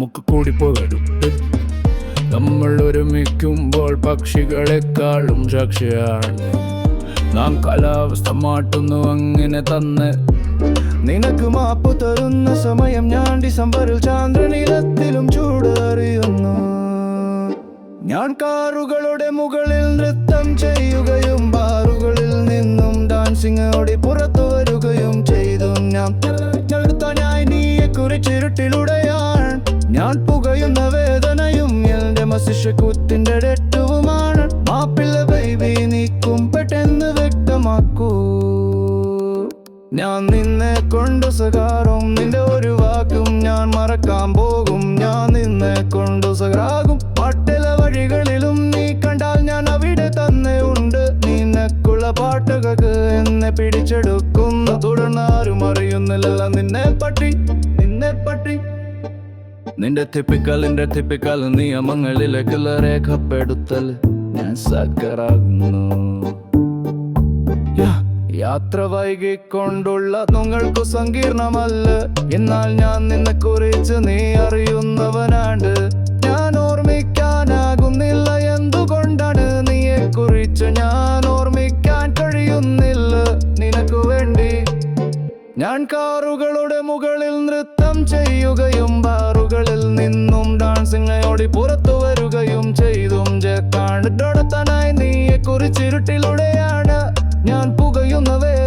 നമുക്ക് കൂടിപ്പോകരും. നമ്മൾ ഒരുമിക്കുമ്പോൾ പക്ഷികളെക്കാളും സാക്ഷിയാണ്. നാം കാലാവസ്ഥ മാറ്റുന്നു അങ്ങനെ തന്നെ. നിനക്ക് മാപ്പു തരുന്ന സമയം ഞാൻ ഡിസംബറിൽ ചാന്ദ്രനീലത്തിലും ചൂട് അറിയുന്നു. ഞാൻ കാറുകളുടെ മുകളിൽ നൃത്തം ചെയ്യുകയും ബാറുകളിൽ നിന്നും ഡാൻസിങ്ങോടെ പുറത്തു വരികയും ചെയ്തു. ഞാൻ നീയെ കുറിച്ചിരുട്ടിലൂടെയാണ്. ഞാൻ പുകയുന്ന വേദനയും എന്റെ മസ്തിഷ്കത്തിന്റെ ഡെട്ടുവുമാണ്. മാപ്പില്ല ബേബി, നീക്കും പെട്ടെന്ന് വ്യക്തമാക്കൂ. ഞാൻ നിന്നെ കൊണ്ടു സഹാറും, നിന്റെ ഒരു വാക്കും ഞാൻ മറക്കാൻ പോകും. ഞാൻ നിന്നെ കൊണ്ടു സഹാകും. പാട്ടില വഴികളിലും നീ കണ്ടാൽ ഞാൻ അവിടെ തന്നെ ഉണ്ട്. നിനക്കുള്ള പാട്ടുകൾക്ക് എന്നെ പിടിച്ചെടുക്കുന്നു. തുടർന്ന് ആരും അറിയുന്നില്ല നിന്നെ പറ്റി. നിന്റെ ടിപ്പിക്കൽ നിയമങ്ങളിലേക്കുള്ള രേഖപ്പെടുത്തൽ ഞാൻ സക്കറാകുന്നു. യാത്ര വൈകിക്കൊണ്ടുള്ള നിങ്ങൾക്ക് സങ്കീർണമല്ല, എന്നാൽ ഞാൻ നിന്നെ കുറിച്ച് നീ അറിയുന്നവനാണ്. ഞാൻ ഓർമ്മിക്കാനാകുന്നില്ല എന്തുകൊണ്ടാണ് നീയെ കുറിച്ച് ഞാൻ ഓർമ്മിക്കാൻ കഴിയുന്നില്ല. നിനക്ക് വേണ്ടി ഞാൻ കാറുകളുടെ മുകളിൽ നൃത്തം ചെയ്യുകയും ബാറുകളിൽ നിന്നും ഡാൻസിങ്ങോടി പുറത്തു വരികയും ചെയ്തും കണ്ടിടത്താനായി നീയെ കുറിച്ചിരുട്ടിലൂടെയാണ് ഞാൻ പുകയുന്നവേ.